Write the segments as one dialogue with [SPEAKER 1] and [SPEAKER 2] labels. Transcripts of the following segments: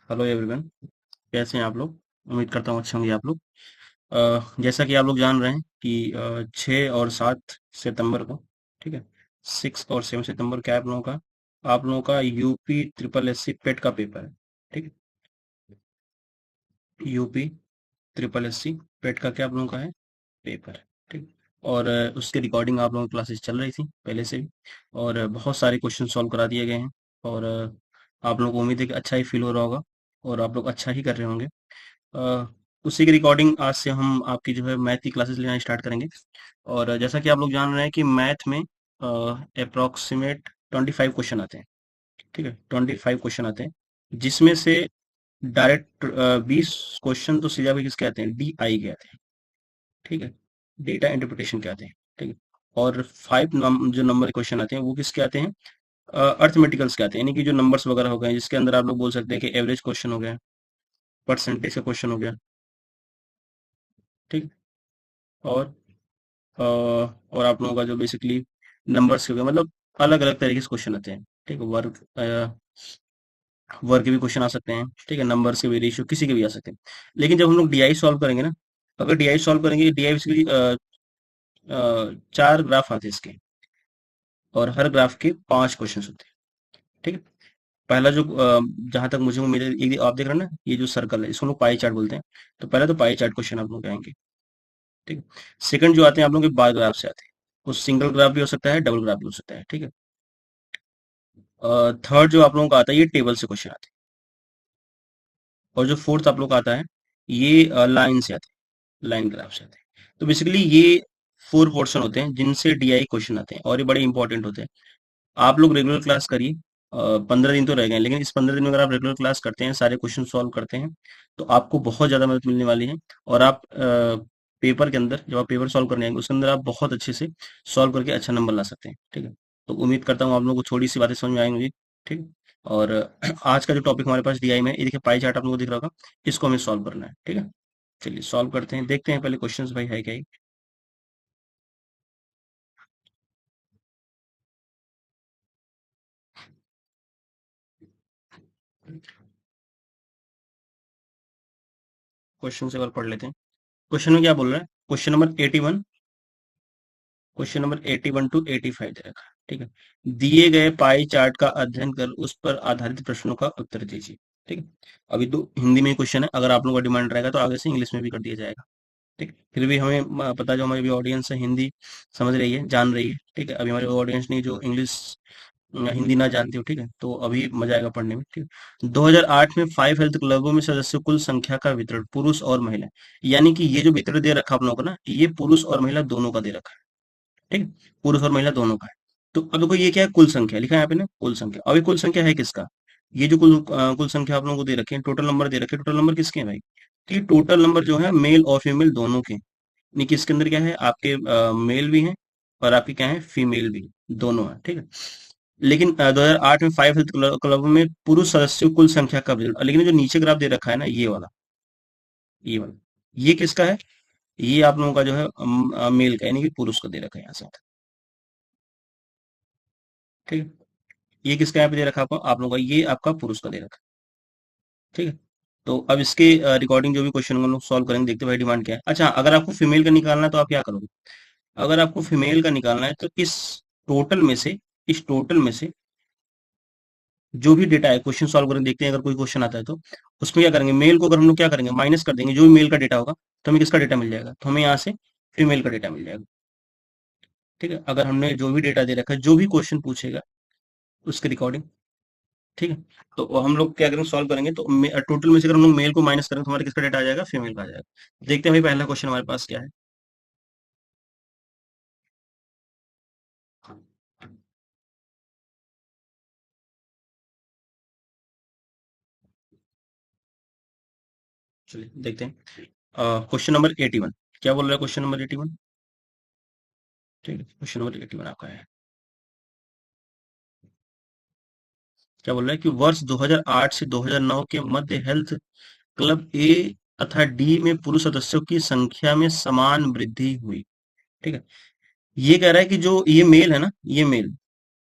[SPEAKER 1] Hello everyone. कैसे हैं आप लोग? उम्मीद करता हूँ अच्छे होंगे आप लोग। जैसा कि आप लोग जान रहे हैं कि 6 और 7 सितंबर को, ठीक है, 6 और 7 सितंबर क्या है आप लोगों का यूपी ट्रिपल एस सी पेट का पेपर है। ठीक है, यूपी ट्रिपल एस सी पेट का क्या आप लोगों का है? पेपर है। ठीक। और उसकी रिकॉर्डिंग आप लोगों की क्लासेस चल रही थी पहले से भी। और बहुत सारे क्वेश्चन सॉल्व करा दिए गए हैं। और आप लोगों को उम्मीद है कि अच्छा ही फील हो रहा होगा और आप लोग अच्छा ही कर रहे होंगे। अ, उसी की रिकॉर्डिंग आज से हम आपकी जो है मैथ की क्लासेस लेना स्टार्ट करेंगे। और जैसा कि आप लोग जान रहे हैं कि मैथ में अप्रोक्सीमेट 25 क्वेश्चन आते हैं। ठीक है, 25 क्वेश्चन आते हैं, जिसमें से डायरेक्ट 20 क्वेश्चन तो सीधा भी किसके आते हैं? डी आई के आते हैं। ठीक है, डेटा इंटरप्रिटेशन के आते हैं। ठीक है, और जो नंबर क्वेश्चन आते हैं वो किसके आते हैं? अर्थमेटिकल्स के आते हैं, यानी कि जो नंबर्स वगैरह हो गए, जिसके अंदर आप लोग बोल सकते हैं कि एवरेज क्वेश्चन हो गया, परसेंटेज का क्वेश्चन हो गया। ठीक। और और आप लोगों का जो बेसिकली नंबर्स के हो गए, मतलब अलग अलग तरीके से क्वेश्चन आते हैं। ठीक है, वर्क के भी क्वेश्चन आ सकते हैं। ठीक है, नंबर्स के भी, रेशियो किसी के भी आ सकते हैं। लेकिन जब हम लोग डीआई सॉल्व करेंगे ना, अगर डीआई सॉल्व करेंगे, डीआई बेसिकली 4 ग्राफ आते हैं इसके, और हर ग्राफ के 5 क्वेश्चन होते हैं। ठीक है, पहला जो जहां तक मुझे उम्मीद है, आप देख रहे हैं ना, ये जो सर्कल है इसको हम लोग पाई चार्ट बोलते हैं। तो पहले तो पाई चार्ट क्वेश्चन आप लोग आएंगे। ठीक है, सेकंड जो आते हैं आप लोग के बार ग्राफ से आते हैं। वो सिंगल ग्राफ भी हो सकता है, डबल ग्राफ भी हो सकता है। ठीक है, थर्ड जो आप लोगों का आता है, ये टेबल से क्वेश्चन आते हैं। और जो फोर्थ आप लोग का आता है, ये लाइन से आते हैं, लाइन ग्राफ से आते हैं। तो बेसिकली ये 4 पोर्शन होते हैं जिनसे डीआई क्वेश्चन आते हैं, और ये बड़े इंपॉर्टेंट होते हैं। आप लोग रेगुलर क्लास करिए। 15 दिन तो रह गए हैं, लेकिन इस 15 दिन में अगर आप रेगुलर क्लास करते हैं, सारे क्वेश्चन सॉल्व करते हैं, तो आपको बहुत ज्यादा मदद मिलने वाली है। और आप पेपर के अंदर, जब आप पेपर सॉल्व करने आएंगे, उसके अंदर आप बहुत अच्छे से सॉल्व करके अच्छा नंबर ला सकते हैं। ठीक है, तो उम्मीद करता हूँ आप लोगों को थोड़ी सी बातें समझ में आएंगी। ठीक है, और आज का जो टॉपिक हमारे पास डीआई में है, ये देखिए पाई चार्ट आप लोगों को दिख रहा होगा, इसको हमें सॉल्व करना है। ठीक है, चलिए सॉल्व करते हैं, देखते हैं पहले क्वेश्चंस भाई है क्या ही। क्वेश्चन से एक बार पढ़ लेते हैं। क्वेश्चन में क्या बोल रहा है? क्वेश्चन नंबर 81 टू 85 दे रखा है। ठीक है, दिए गए पाई चार्ट का अध्ययन कर उस पर आधारित प्रश्नों का उत्तर दीजिए। ठीक है, अभी तो हिंदी में क्वेश्चन है, अगर आप लोगों का डिमांड रहेगा तो आगे से इंग्लिश में भी कर दिया जाएगा। ठीक है, फिर भी हमें पता, जो हमारी भी ऑडियंस है हिंदी समझ रही है, जान रही है। ठीक है, अभी हमारी ऑडियंस नहीं जो इंग्लिश हिंदी ना जानती हो। ठीक है, तो अभी मजा आएगा पढ़ने में। ठीक है, 2008 में 5 हेल्थ क्लबों में सदस्यों कुल संख्या का वितरण, पुरुष और महिला, यानी कि ये जो वितरण दे रखा आप लोगों को ना, ये पुरुष और महिला दोनों का दे रखा है। ठीक है, पुरुष और महिला दोनों का है। तो अब देखो ये क्या है? कुल संख्या लिखा है यहाँ पे ना, कुल संख्या। अब ये कुल संख्या है किसका? ये जो कुल संख्या आप लोगों को दे रखे हैं, टोटल नंबर दे रखे हैं, टोटल नंबर किसके हैं भाई? तो ये टोटल नंबर जो है मेल और फीमेल दोनों के, यानी कि इसके अंदर क्या है, आपके मेल भी हैं और आपके क्या है, फीमेल भी, दोनों है। ठीक है, लेकिन 2008 में 5 हेल्थ क्लब में पुरुष सदस्यों की कुल संख्या का result, लेकिन जो नीचे ग्राफ दे रखा है ना, ये वाला ये किसका है? ये आप लोगों का जो है मेल का, यानी कि पुरुष का दे रखा है यहाँ से। ठीक है, ये किसका यहाँ पे दे रखा है आपको? आप लोगों का, ये आपका पुरुष का दे रखा है। ठीक है, तो अब इसके रिकॉर्डिंग जो भी क्वेश्चन हम लोग सॉल्व करेंगे, देखते हैं भाई डिमांड क्या है। अच्छा, अगर आपको फीमेल का निकालना है तो आप क्या करोगे? अगर आपको फीमेल का निकालना है तो टोटल में से इस टोटल में से जो भी डेटा है, क्वेश्चन सॉल्व करेंगे, देखते हैं अगर कोई क्वेश्चन आता है तो उसमें क्या करेंगे, मेल को अगर हम लोग क्या करेंगे, माइनस कर देंगे, जो भी मेल का डेटा होगा, तो हमें किसका डेटा मिल जाएगा? तो हमें यहाँ से फीमेल का डेटा मिल जाएगा। ठीक है, अगर हमने जो भी डेटा दे रखा है, जो भी क्वेश्चन पूछेगा उसके रिकॉर्डिंग। ठीक है, तो हम लोग क्या करेंगे, सॉल्व करेंगे, तो टोटल में से अगर हम लोग मेल को माइनस करें तो हमारा किसका डेटा आ जाएगा? फीमेल का आ जाएगा। देखते हैं भाई पहला क्वेश्चन हमारे पास क्या है। चलिए देखते हैं। क्वेश्चन नंबर 81 क्या बोल रहा है? Question number 81। ठीक है, क्वेश्चन नंबर 81 आपका है, क्या बोल रहा है कि वर्ष 2008 से 2009 के मध्य हेल्थ क्लब ए तथा डी में पुरुष सदस्यों की संख्या में समान वृद्धि हुई। ठीक है, ये कह रहा है कि जो ये मेल है ना, ये मेल,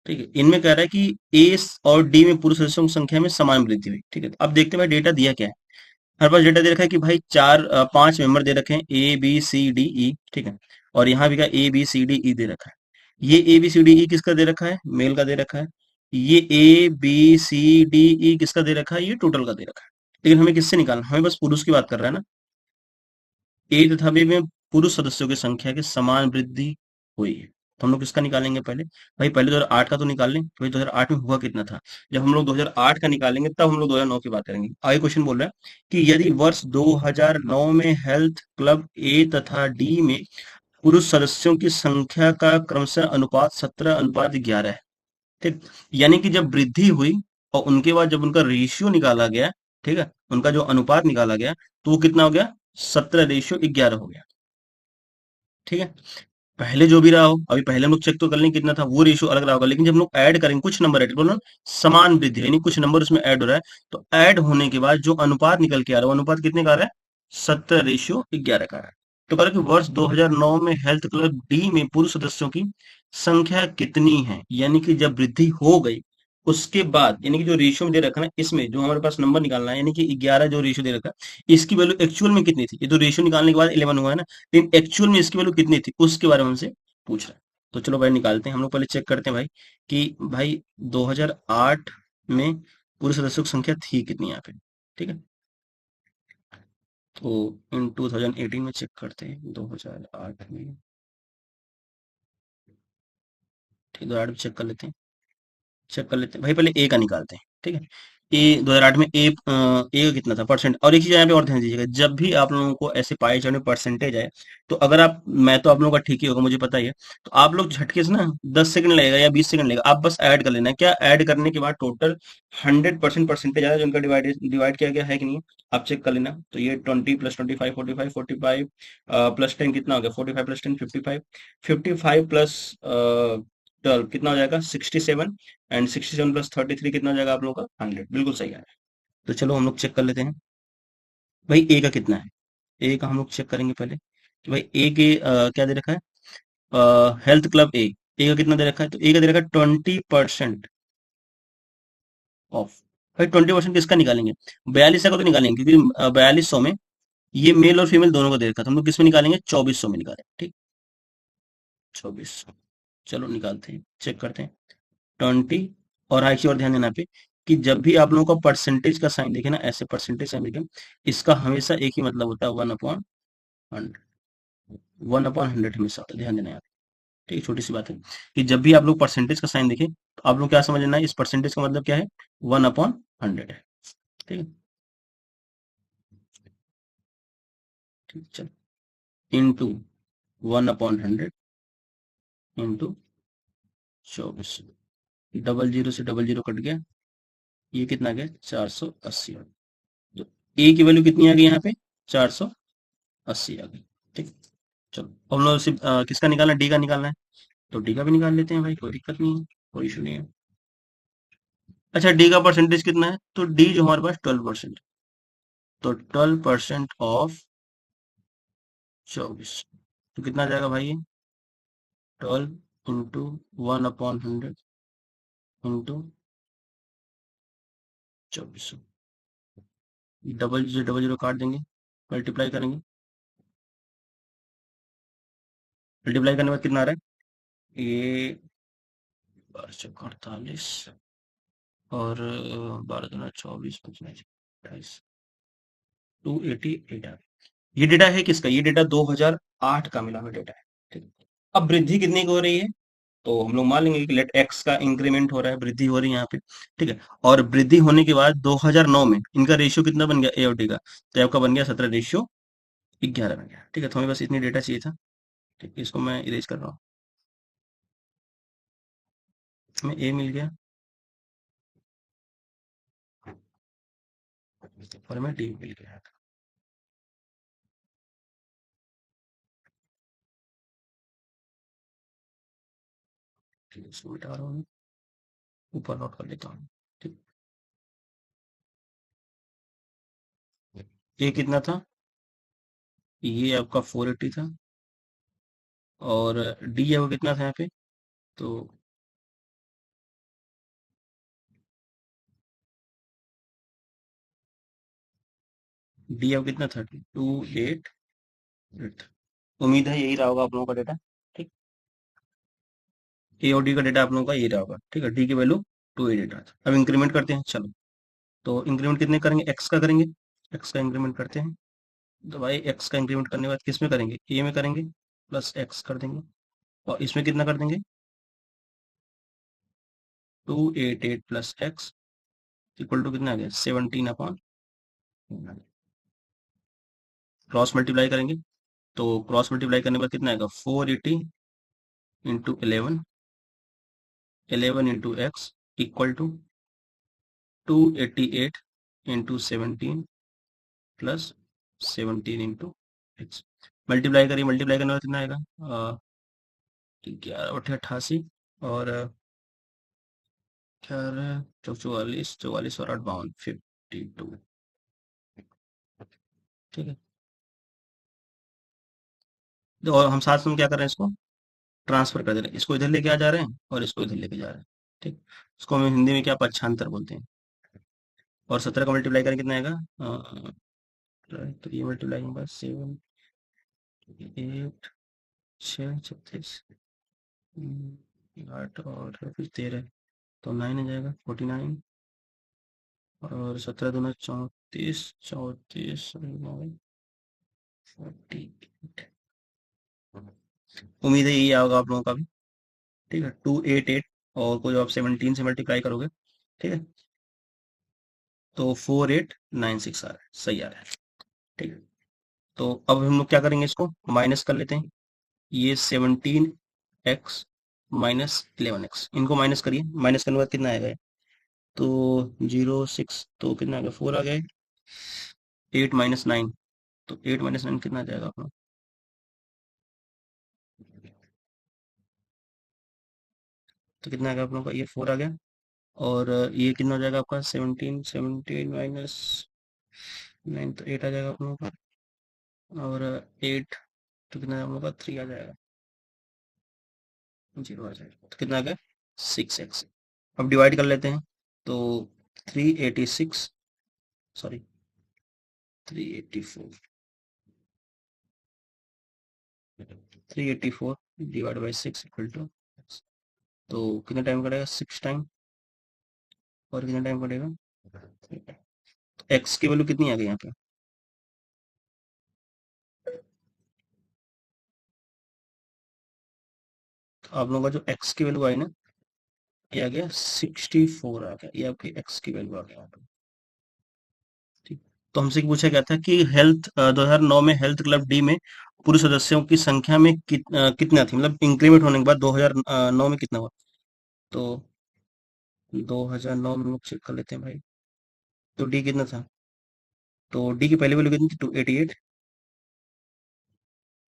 [SPEAKER 1] ठीक है, इनमें कह रहा है कि ए और डी में पुरुष सदस्यों की संख्या में समान वृद्धि हुई। ठीक है, अब देखते हैं भाई डेटा दिया क्या है। हमारे पास डेटा दे रखा है कि भाई पांच मेंबर दे रखे हैं, ए बी सी डी ई। ठीक है, और यहाँ भी का ए बी सी डी ई दे रखा है। ये ए बी सी डी ई किसका दे रखा है? मेल का दे रखा है। ये ए बी सी डी ई किसका दे रखा है? ये टोटल का दे रखा है। लेकिन हमें किससे निकालना? हमें बस पुरुष की बात कर रहा है ना। ए तथा बी में पुरुष सदस्यों की संख्या की समान वृद्धि हुई है। तो हम लोग किसका निकालेंगे पहले? भाई पहले 2008 का तो निकाल लें कि भाई 2008 में हुआ कितना था। जब हम लोग 2008 का निकालेंगे तब हम लोग 2009 की बात करेंगे। आगे क्वेश्चन बोल रहा है कि यदि वर्ष 2009 में हेल्थ क्लब ए तथा डी में पुरुष सदस्यों की संख्या का क्रमशः अनुपात 17:11 है। ठीक, यानी कि जब वृद्धि हुई और उनके बाद जब उनका रेशियो निकाला गया, ठीक है, उनका जो अनुपात निकाला गया, तो वो कितना हो गया? 17:11 हो गया। ठीक है, पहले जो भी रहा हो, अभी पहले हम लोग चेक तो कर लें कितना था, वो रेशियो अलग रहा होगा, लेकिन जब हम लोग ऐड करेंगे कुछ नंबर ऐड बोलो, समान वृद्धि यानी कुछ नंबर उसमें ऐड हो रहा है, तो ऐड होने के बाद जो अनुपात निकल के आ रहा है वो अनुपात कितने का आ रहा है? 17:11 का आ रहा है। तो कह रहा है कि वर्ष 2009 में हेल्थ क्लब डी में पुरुष सदस्यों की संख्या कितनी है, यानी कि जब वृद्धि हो गई उसके बाद, यानी कि जो रेशियो में दे रखा है ना, इसमें जो हमारे पास नंबर निकालना है, यानी कि 11 जो रेशियो दे रखा है, इसकी वैल्यू एक्चुअल में कितनी थी? ये तो रेशियो निकालने के बाद 11 हुआ है ना, लेकिन एक्चुअल में इसकी वैल्यू कितनी थी उसके बारे में हमसे पूछ रहा है। तो चलो भाई निकालते हैं, हम लोग पहले चेक करते हैं भाई कि भाई 2008 में पूरे सदस्यों की संख्या थी कितनी यहाँ पे। ठीक है, तो इन 2018 में चेक करते हैं 2008 में। ठीक, 2008 में चेक कर लेते हैं। चेक कर लेते हैं भाई, पहले ए का निकालते हैं। ठीक है, ए 2008 में ए का कितना था परसेंट। और एक चीज यहाँ पे और ध्यान दीजिएगा, जब भी आप लोगों को ऐसे पाए चार्ट में परसेंटेज आए, तो अगर आप, मैं तो आप लोगों का ठीक ही होगा मुझे पता ही है, तो आप लोग झटके से ना 10 सेकंड लगेगा या 20 सेकंड लगेगा, आप बस ऐड कर लेना है। क्या ऐड करने के बाद टोटल 100% परसेंटेज आया जो उनका डिवाइड डिवाइड किया गया है कि नहीं, आप चेक कर लेना। तो ये 20 प्लस 25 45 45 प्लस 10 कितना हो गया? 45 प्लस 10 55, 55 प्लस 12 कितना हो जाएगा? 67, एंड 67 प्लस 33 कितना हो जाएगा आप लोगों का? 100। बिल्कुल सही है। तो चलो हम लोग चेक कर लेते हैं भाई ए का कितना है। ए का हम लोग चेक करेंगे पहले कि भाई ए के क्या दे रखा है? हेल्थ क्लब ए का कितना दे रखा है? तो ए का दे रखा है 20% ऑफ। भाई 20% किसका निकालेंगे? 4200 का तो निकालेंगे, क्योंकि 4200 में ये मेल और फीमेल दोनों को दे रखा है, तो हम लोग किस में निकालेंगे? 2400 में निकालेंगे। ठीक, 2400। चलो निकालते हैं, चेक करते हैं। 20, और एक चीज और ध्यान देना यहाँ पे कि जब भी आप लोगों का परसेंटेज का साइन देखे ना, ऐसे परसेंटेज साइन देखे, इसका हमेशा एक ही मतलब होता है, 1/100। 1/100 हमेशा होता है, ध्यान देना यार। ठीक है, छोटी सी बात है कि जब भी आप लोग परसेंटेज का साइन देखें तो आप लोग क्या समझ लेना है, इस परसेंटेज का मतलब क्या है? 1/100 है। ठीक है, ठीक, चलो, इंटू 1/100 इंटू 24। डबल जीरो से डबल जीरो कट गया, ये कितना आ गया? 480। तो ए की वैल्यू कितनी आ गई यहाँ पे? 480 आ गई। ठीक, चलो हम लोग सिर्फ किसका निकालना है? डी का निकालना है, तो डी का भी निकाल लेते हैं भाई, कोई दिक्कत नहीं है, कोई इशू नहीं है। अच्छा, डी का परसेंटेज कितना है? तो डी जो हमारे पास 12%, तो 12% ऑफ 24, तो कितना आ जाएगा भाई? ये 12 इंटू 1/100 इंटू 2400। डबल जीरो काट देंगे, मल्टीप्लाई करेंगे, मल्टीप्लाई करने के बाद कितना आ रहा है? ये 12×48 और 12×2 = 24, 25, 28, 288 आ गया। ये डेटा है किसका? ये डेटा 2008 का मिला हुआ डेटा है। ठीक है, अब वृद्धि कितनी की हो रही है? तो हम लोग मान लेंगे कि लेट एक्स का इंक्रीमेंट हो रहा है, वृद्धि हो रही है यहाँ पे। ठीक है, और वृद्धि होने के बाद 2009 में इनका रेशियो कितना बन गया? ए और डी का, तो आपका बन गया 17:11 बन गया। ठीक है, तो हमें बस इतनी डेटा चाहिए था। ठीक है, इसको मैं इरेज कर रहा हूँ। हमें ए मिल गया और हमें डी मिल गया। ठीक है, इसको मिटा रहा हूँ, ऊपर नोट कर लेता हूँ। ठीक, ए कितना था? ये आपका 480 था, और डी है वो कितना था यहाँ पे? तो डी अब कितना था, 288। उम्मीद है यही रहा होगा आप लोगों का डेटा। ठीक, ए और डी का डेटा आप लोगों का ये रहा होगा। ठीक है, डी की वैल्यू 288 रहा था। अब इंक्रीमेंट करते हैं, चलो। तो इंक्रीमेंट कितने करेंगे, एक्स का करेंगे। एक्स का इंक्रीमेंट करते हैं। तो भाई एक्स का इंक्रीमेंट करने के बाद किस में करेंगे, ए में करेंगे, प्लस एक्स कर देंगे। और इसमें कितना कर देंगे, 288 प्लस एक्स इक्वल टू कितना आ गया, 17 अपॉन। क्रॉस मल्टीप्लाई करेंगे। तो क्रॉस मल्टीप्लाई करने के बाद कितना आएगा, 480 into 11, 11 into x equal to 288 into 17 plus 17 into x. Multiply करिए, मल्टीप्लाई करने के बाद कितना आएगा, 11 × 88 और 11 × 44, 44 और 8 52, 52। ठीक है, तो और हम साथ में क्या कर रहे हैं, इसको ट्रांसफर कर दे रहे हैं, इसको इधर लेके आ जा रहे हैं और इसको इधर लेके जा रहे हैं। ठीक, इसको हम हिंदी में क्या पक्षांतर बोलते हैं। और 17 का मल्टीप्लाई करें कितना आएगा, तो ये मल्टीप्लाई होगा 7 8 6 36, 8 और फिर 13, तो 9 आ जाएगा, 49। और 17 दूना 34, 34 48। उम्मीद है यही होगा आप लोगों का भी। ठीक है, 288 और कोई आप 17 से मल्टीप्लाई करोगे, ठीक है, तो 4896 आ रहा है, सही आ रहा है। ठीक है, तो अब हम लोग क्या करेंगे, इसको माइनस कर लेते हैं। ये 17x माइनस 11x, इनको माइनस करिए, माइनस करने के बाद कितना आएगा, तो 0 6, तो कितना आ गया, 4 आ गया। 8 - 9, तो 8 - 9 कितना आ जाएगा अपना, तो कितना आ गया आप लोगों का, ये 4 आ गया। और ये कितना हो जाएगा आपका, 17, 17 माइनस 9, तो 8 आ जाएगा आप लोगों का। और 8, तो कितना हम लोग का 3 आ जाएगा, 0 आ जाएगा, तो कितना आ गया, 6x। अब डिवाइड कर लेते हैं। तो 386, sorry 384, 384 divide by 6 equal to, तो कितना टाइम कटेगा, 6 टाइम। और कितना टाइम कटेगा, एक्स की वैल्यू कितनी आ गई यहाँ पे, तो आप लोगों का जो एक्स की वैल्यू आई ना, ये आ गया 64 आ गया, ये आपकी एक्स की वैल्यू आ गया यहाँ पे। ठीक, तो हमसे पूछा गया था कि हेल्थ 2009 में हेल्थ क्लब डी में पुरुष सदस्यों की संख्या में कितना थी, मतलब इंक्रीमेंट होने के बाद 2009 में कितना हुआ। तो 2009 में हम लोग चेक कर लेते हैं भाई। तो डी कितना था, तो डी की पहली वैल्यू कितनी थी, 288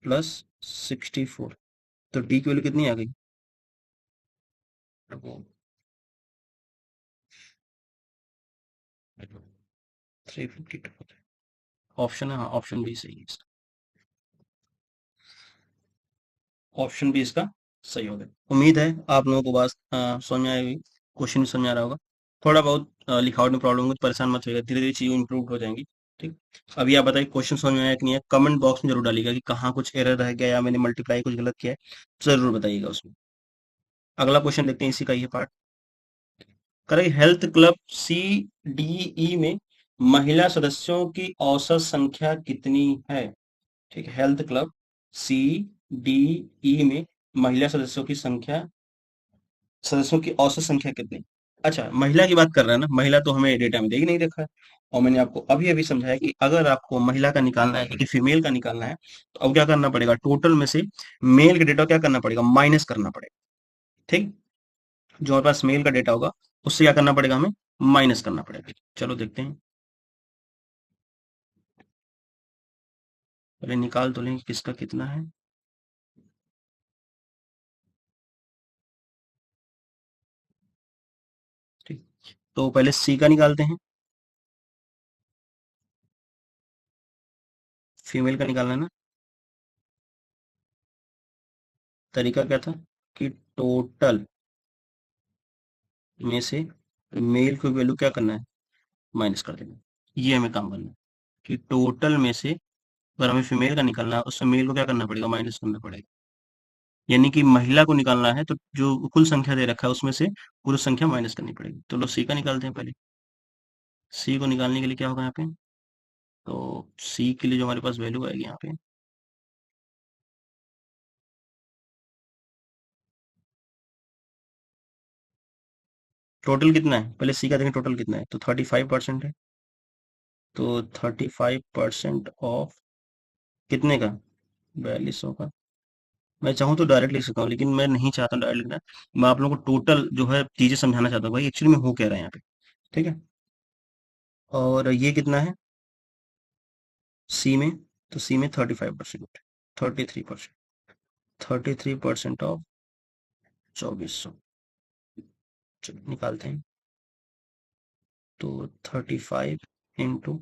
[SPEAKER 1] प्लस 64, तो डी की वैल्यू कितनी आ गई, 352। ऑप्शन है, हाँ ऑप्शन बी सही है इसका, ऑप्शन बी इसका सही हो गया। उम्मीद है आप लोगों को बात समझ में आई होगी, क्वेश्चन भी समझ में आ रहा होगा। थोड़ा बहुत लिखावट में प्रॉब्लम हो तो परेशान मत होइएगा, धीरे धीरे चीजें इंप्रूव हो जाएंगी। ठीक, अभी आप बताइए क्वेश्चन समझ में आया कि नहीं है, कमेंट बॉक्स में जरूर डालिएगा कि कहाँ कुछ एरर रह गया या मैंने मल्टीप्लाई कुछ गलत किया है, जरूर बताइएगा उसमें। अगला क्वेश्चन देखते हैं, इसी का ये पार्ट करें। Health club C D E में महिला सदस्यों की औसत संख्या कितनी है। ठीक है, health club C D E में महिला सदस्यों की औसत संख्या कितनी। अच्छा, महिला की बात कर रहे हैं ना, महिला तो हमें डेटा में दे ही नहीं रखा है। और मैंने आपको अभी अभी समझाया कि अगर आपको महिला का निकालना है कि फीमेल का निकालना है, तो अब क्या करना पड़ेगा, टोटल में से मेल का डेटा क्या करना पड़ेगा, माइनस करना पड़ेगा। ठीक, जो हमारे पास मेल का डेटा होगा उससे क्या करना पड़ेगा, हमें माइनस करना पड़ेगा। चलो देखते हैं, पहले निकाल तो लेंगे किसका कितना है। ठीक, तो पहले सी का निकालते हैं, फीमेल का निकालना है ना। तरीका क्या था कि टोटल में से मेल की वैल्यू क्या करना है, माइनस कर देना, ये हमें काम करना है। कि टोटल में से अगर हमें फीमेल का निकालना है, उसमें मेल को क्या करना पड़ेगा, माइनस करना पड़ेगा। यानी कि महिला को निकालना है तो जो कुल संख्या दे रखा है उसमें से पुरुष संख्या माइनस करनी पड़ेगी। तो लो सी का निकालते हैं पहले। सी को निकालने के लिए क्या होगा यहाँ पे, तो सी के लिए जो हमारे पास वैल्यू आएगी यहाँ पे, टोटल कितना है पहले सी का देखें, टोटल कितना है, तो 35% है। तो 35% ऑफ कितने का, 4200 का। मैं चाहूँ तो डायरेक्ट लिख सकता हूँ, लेकिन मैं नहीं चाहता डायरेक्ट लिखना। मैं आप लोगों को टोटल जो है चीजें समझाना चाहता हूँ भाई एक्चुअली में हो क्या रहा है यहाँ पे। ठीक है। और ये कितना है सी में, तो सी में 35%, 33%, 33% ऑफ 2400। चलो निकालते हैं। तो 35 इंटू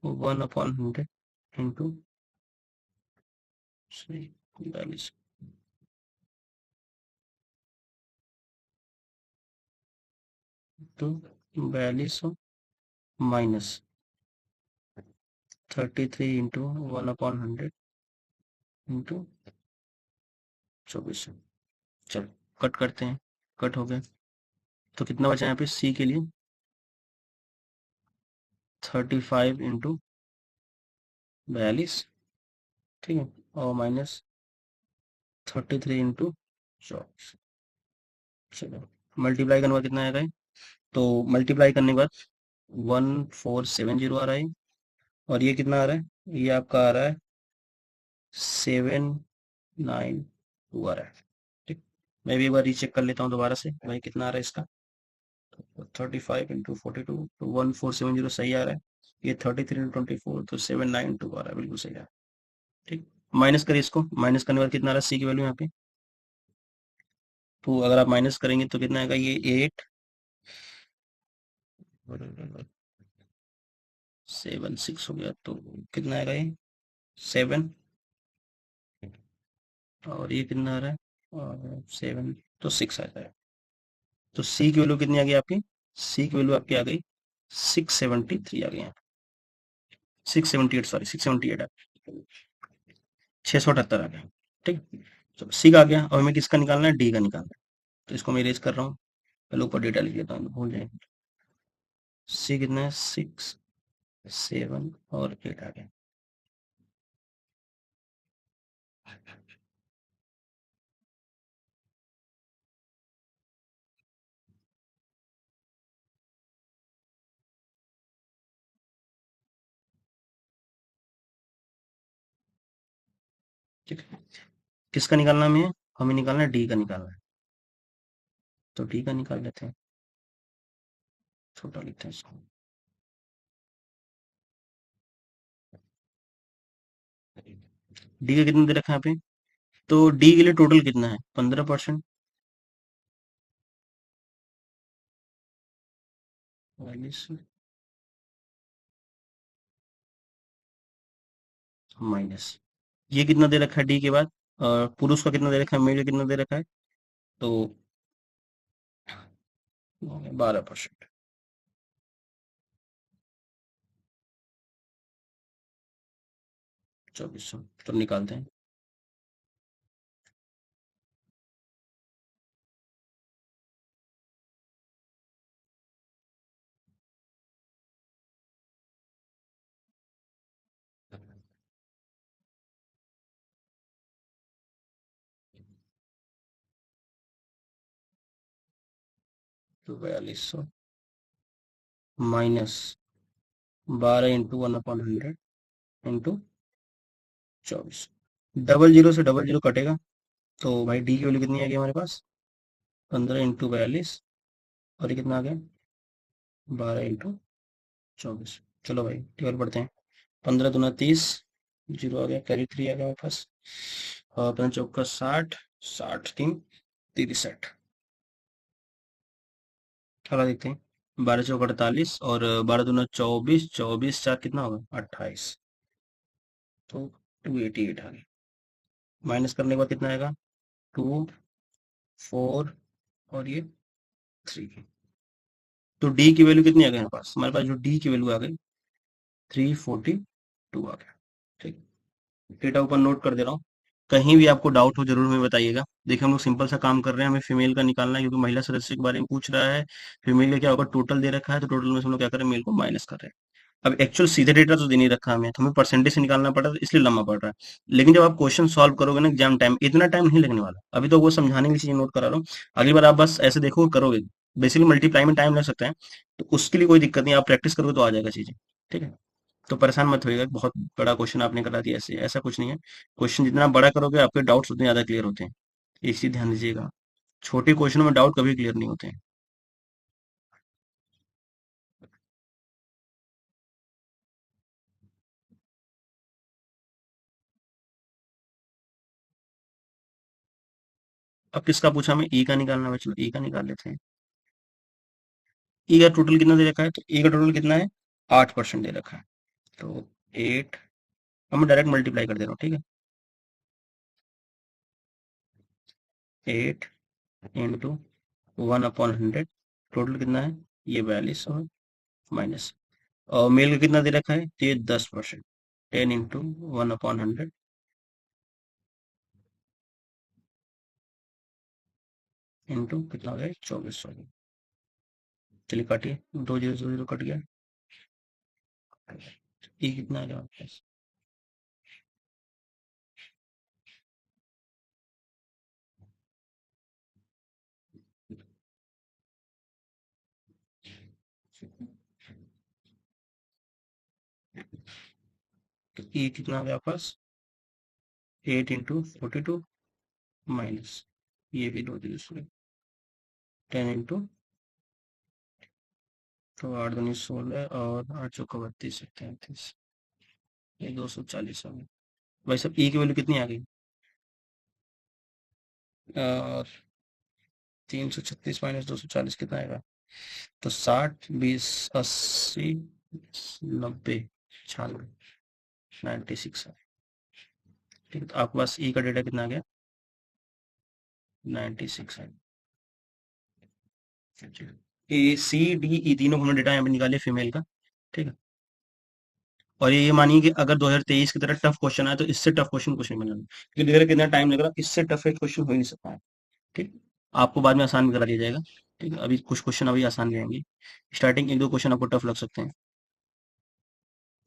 [SPEAKER 1] 1/100 इंटू 42, तो 4200 माइनस 33 इंटू 1/100 इंटू 2400। चलो कट करते हैं, कट हो गया। तो कितना बचा यहाँ पे सी के लिए, 35 इंटू 42, ठीक है, और माइनस 33 इंटू 24। चलो मल्टीप्लाई करने के बाद कितना आएगा ये? तो मल्टीप्लाई करने के बाद 1470 आ रहा है। और ये कितना आ रहा है, ये आपका आ रहा है 792 आ रहा है। ठीक, मैं भी एक बार रीचेक कर लेता हूँ दोबारा से भाई कितना आ रहा है इसका। 35 इंटू 42, तो 1470 सही आ रहा है। ये 33 इंटू 24, तो 792 आ रहा है, बिल्कुल सही आ रहा है। ठीक, माइनस करिए इसको, माइनस करने के बाद कितना आ रहा है सी की वैल्यू यहाँ पे। तो अगर आप माइनस करेंगे तो कितना आएगा, ये 876 हो गया, तो कितना आएगा ये 7, और ये कितना आ रहा है, और 7, तो 6 आ जाएगा। तो सी की वैल्यू कितनी आ गई आपकी, सी की वैल्यू आपकी आ गई 673 आ गई यहाँ, 678, सॉरी 678 आ गई, 678 आ गया। ठीक, तो सी का आ गया। और हमें किसका निकालना है, डी का निकालना है। तो इसको मैं इरेज कर रहा हूँ, पहले ऊपर डेटा लिख देता हूँ, भूल जाएंगे। सी कितना है, 6, 7 और 8 आ गया। ठीक है, किसका निकालना हमें, हमें निकालना है डी का निकालना है। तो डी का निकाल लेते हैं, छोटा लिखते हैं इसको। डी का कितना दे रखा है यहाँ पे, तो डी के लिए टोटल कितना है, 15%, 42 माइनस, ये कितना दे रखा है डी के बाद, और पुरुष का कितना दे रखा है, मेल का कितना दे रखा है, तो 12%। 2400, तो निकालते हैं। तो 4200 minus 12 into 1/100 into 24, double zero से डबल जीरो कटेगा। तो भाई डी की वैल्यू कितनी आ गई हमारे पास, 15 इंटू 42, और ये कितना आ गया, 12 इंटू 24। चलो भाई टेबल पढ़ते हैं। 15 दूना 30, जीरो आ गया, कैरी 3 आ गया हमारे पास, और 5 चौका 60, 60 3 63। चलो देखते हैं, 12 चौका 48, और 12 दूना 24, 24 4 कितना होगा 28, तो 288 आ गया। माइनस करने के बाद कितना आएगा, 2, 4 और ये 3। तो डी की वैल्यू कितनी आ गई हमारे पास, जो डी की वैल्यू आ गई 342 आ गया। ठीक, डेटा ऊपर नोट कर दे रहा हूँ। कहीं भी आपको डाउट हो जरूर हमें बताइएगा। देखिए हम लोग सिंपल सा काम कर रहे हैं, हमें फीमेल का निकालना है क्योंकि महिला सदस्य के बारे में पूछ रहा है। फीमेल का क्या होगा, टोटल दे रखा है तो टोटल में से हम लोग क्या कर रहे हैं, मेल को माइनस कर रहे हैं। अब एक्चुअल सीधे डेटा तो दे नहीं रखा हमें, तो हमें परसेंटेज से निकालना पड़ रहा है, इसलिए लंबा पड़ रहा है। लेकिन जब आप क्वेश्चन सॉल्व करोगे ना एग्जाम टाइम, इतना टाइम नहीं लगने वाला। अभी तो वो समझाने की चीजें नोट करा रहा हूँ। अगली बार आप बस ऐसे देखो करोगे। बेसिकली मल्टीप्लाई में टाइम लग सकता है, तो उसके लिए कोई दिक्कत नहीं, आप प्रैक्टिस करोगे तो आ जाएगा चीजें। ठीक है, तो परेशान मत होइएगा, बहुत बड़ा क्वेश्चन आपने करा दिया, ऐसे ऐसा कुछ नहीं है। क्वेश्चन जितना बड़ा करोगे आपके डाउट्स उतने ज्यादा क्लियर होते हैं, ये चीज ध्यान दीजिएगा। छोटे क्वेश्चनों में डाउट कभी क्लियर नहीं होते हैं। अब किसका पूछा, हमें ई का निकालना है, चलो ई का निकाल लेते हैं। ई का टोटल कितना दे रखा है, तो ई का टोटल कितना है, 8% दे रखा है। तो 8, अब मैं डायरेक्ट मल्टीप्लाई कर दे रहा हूँ, ठीक है। 8 इंटू 1/100, टोटल कितना है, ये 42, और माइनस, और मेल का कितना दे रखा है, तो ये 10%। 10 इंटू 1/100 इंटू कितना हो गया, 2400। चलिए काटिए, 2 0 0 0 कट गया। ई कितना आ गया, तो ई कितना आ गया आपके पास, 8 इंटू 42 माइनस, ये भी 2 0 0, 10 इंटू, तो 8 दूनी 16 और 8 चौका 32 33, ये 240 आ गया। भाई साहब ई की वैल्यू कितनी आ गई, और 336 - 240 कितना आएगा, तो 60 20 80 90 96 है। ठीक है, तो आपके पास ई का डेटा कितना आ गया, 96 है। ए सी डी ई तीनों को हमने डेटा यहाँ पे निकाले फीमेल का। ठीक है, और ये मानिए कि अगर 2023 की तरह टफ क्वेश्चन आए तो इससे टफ क्वेश्चन कुछ नहीं बनाना, क्योंकि देख रहे कितना टाइम लग रहा है, इससे टफ क्वेश्चन हो ही नहीं सकता है। ठीक, आपको बाद में आसान भी करा दिया जाएगा। ठीक है, अभी कुछ क्वेश्चन अभी आसान रहेंगे, स्टार्टिंग 1 2 क्वेश्चन आपको टफ लग सकते हैं,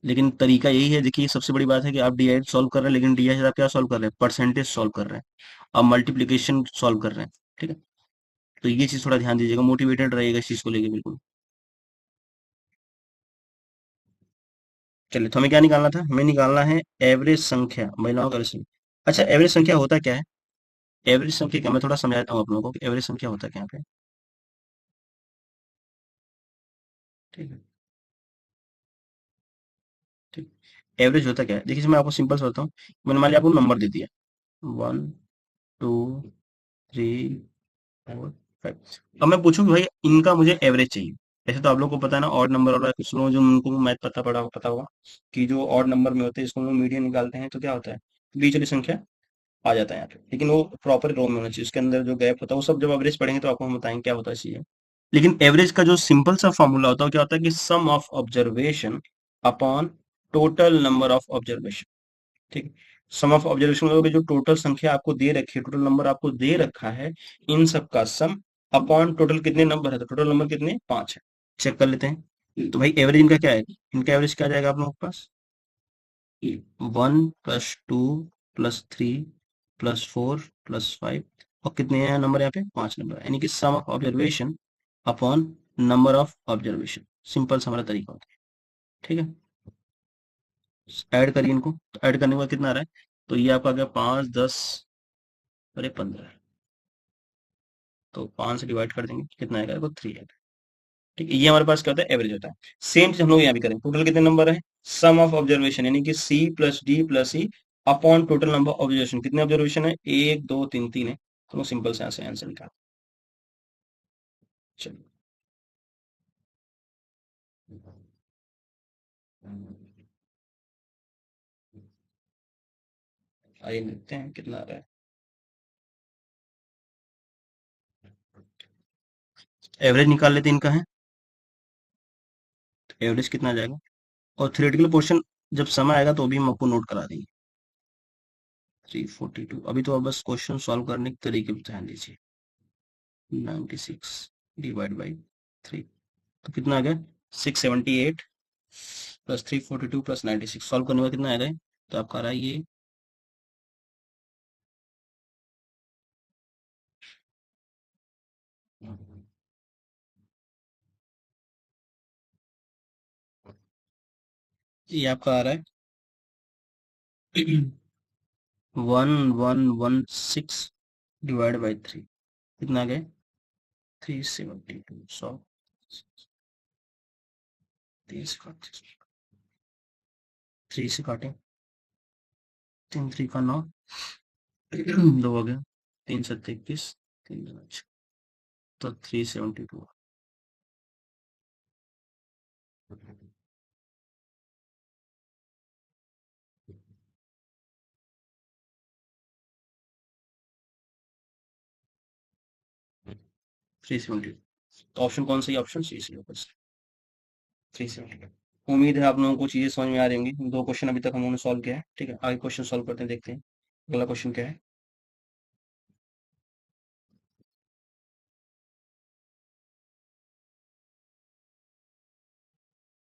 [SPEAKER 1] लेकिन तरीका यही है। देखिए सबसे बड़ी बात है कि आप डी सॉल्व कर रहे हैं, लेकिन डी से आप क्या सॉल्व कर रहे हैं, परसेंटेज सॉल्व कर रहे हैं, आप मल्टीप्लीकेशन सॉल्व कर रहे हैं। ठीक है, तो ये चीज थोड़ा ध्यान दीजिएगा, मोटिवेटेड रहिएगा इस चीज को लेके बिल्कुल। चलिए, तो हमें क्या निकालना था, हमें निकालना है एवरेज संख्या महिलाओं का एवरेज संख्या। अच्छा, एवरेज संख्या होता क्या है, एवरेज संख्या क्या, मैं थोड़ा समझाता हूँ आप लोगों को कि एवरेज संख्या होता क्या है यहाँ पे। ठीक है, ठीक, एवरेज होता क्या है, देखिए मैं आपको सिंपल से बताता हूँ। मैंने मान लिया आपको नंबर दे दिया, 1 2 3 4 5। अब मैं पूछूं कि भाई इनका मुझे एवरेज चाहिए। ऐसे तो आप लोगों को पता है ना, ऑड नंबर और कुछ लोग जो उनको मैथ पता होगा कि जो ऑड नंबर में होते हैं इसको हम लोग मीडियन निकालते हैं, तो क्या होता है, बीच वाली संख्या आ जाता है यहाँ पे, लेकिन वो प्रॉपर रो में होना चाहिए, उसके अंदर जो गैप होता है वो सब जब एवरेज पढ़ेंगे तो आपको हम बताएंगे क्या होता है चाहिए। लेकिन एवरेज का जो सिंपल सा फॉर्मूला होता है वो क्या होता है कि sum of observation upon total number of observation. ठीक है, सम ऑफ ऑब्जर्वेशन मतलब जो टोटल संख्या आपको दे रखी है, टोटल नंबर आपको दे रखा है, इन सब का सम अपॉन टोटल कितने नंबर है, तो टोटल नंबर कितने, 5 है। चेक कर लेते हैं, तो भाई एवरेज इनका क्या है, इनका एवरेज क्या आ जाएगा आप लोगों के पास, 1 + 2 + 3 + 4 + 5, और कितने हैं नंबर यहाँ पे, 5 नंबर, यानी कि sum of observation upon number of observation. Simple सा हमारा तरीका होता है। ठीक है, ऐड करिए इनको, तो ऐड करने के बाद कितना आ रहा है, तो ये आपका आ गया 5 10, अरे 15, तो 5 से डिवाइड कर देंगे, कितना आएगा, देखो 3 आएगा। ठीक है, ये हमारे पास क्या होता है, एवरेज होता है। सेम चीज हम लोग यहाँ भी करेंगे, टोटल कितने नंबर है, सम ऑफ ऑब्जर्वेशन यानी कि C plus D plus E upon total number observation, कितने ऑब्जर्वेशन है, 1 2 3 3 है, तो सिंपल से यहाँ से आंसर निकाल। चलिए, आइए देखते हैं कितना आ रहा है। एवरेज निकाल लेते हैं इनका है, तो एवरेज कितना आ जाएगा, और थ्योरेटिकल पोर्शन जब समय आएगा तो भी हम आपको नोट करा देंगे। 342 अभी तो आप बस क्वेश्चन सॉल्व करने के तरीके पे ध्यान दीजिए। 96 डिवाइड बाई 3 तो कितना आ गया 678 प्लस 342 प्लस 96 सॉल्व करने में कितना आएगा तो आपका आ रहा है ये आपका आ रहा है 1116 डिवाइड बाई 3 कितना आ गया 372 सौ 3 से काटें 3 3 का 9 दो हो गया 3 7 21 3 तो 372 370 तो ऑप्शन कौन सा है ऑप्शन सी सी बस 370 उम्मीद है आप लोगों को चीजें समझ में आ रही होंगी दो क्वेश्चन अभी तक हम लोगों ने सॉल्व किया है ठीक है आगे क्वेश्चन सॉल्व करते हैं देखते हैं अगला क्वेश्चन क्या है